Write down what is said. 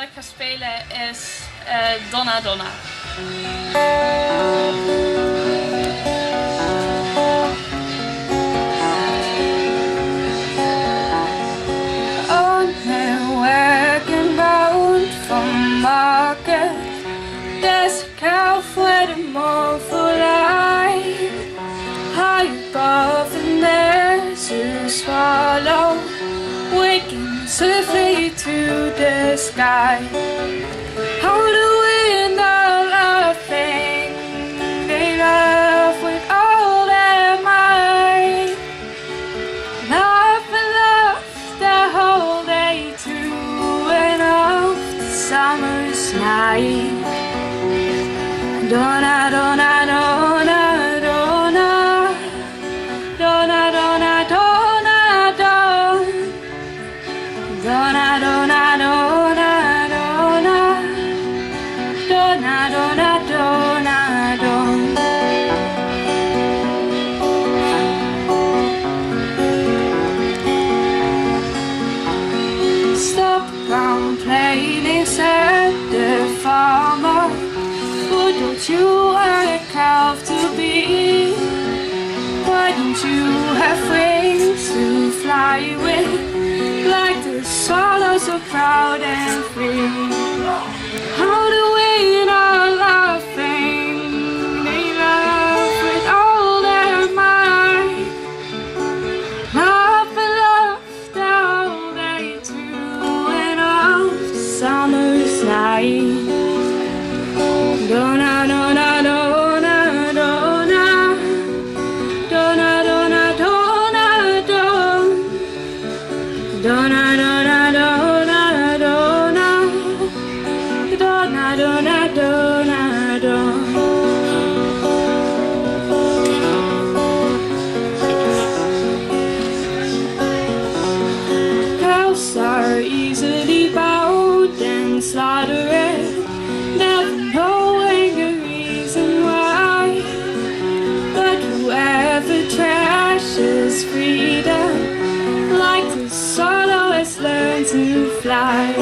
ik ga spelen is Donna Donna. On the wagon road from market, there's a calf with a mournful eye. High above and there's a swallow waking swiftly to the sky. How the wind are laughing, they laugh with all their might. Laugh and laugh the whole day through and off the summer's night. Donna, Donna, Donna, Donna, Donna, Donna, Donna, Donna, Donna, Donna, Donna, Donna, Donna, Donna, Donna. Stop complaining, said the farmer. But don't you want a calf to be? Why don't you have wings to fly with, like the swallows so proud and free? How the wind are laughing, they laugh with all their might. Laugh and laugh the whole day through and off the summer's night. Donna, Donna, Donna, Donna, Donna, Donna, Donna, Donna, Donna, Donna, Donna, Donna, Donna, Donna, Donna, Donna. Cows are easily bowed and slaughtered, never knowing a reason why. But whoever treasures freedom, like the swallow has learned to fly.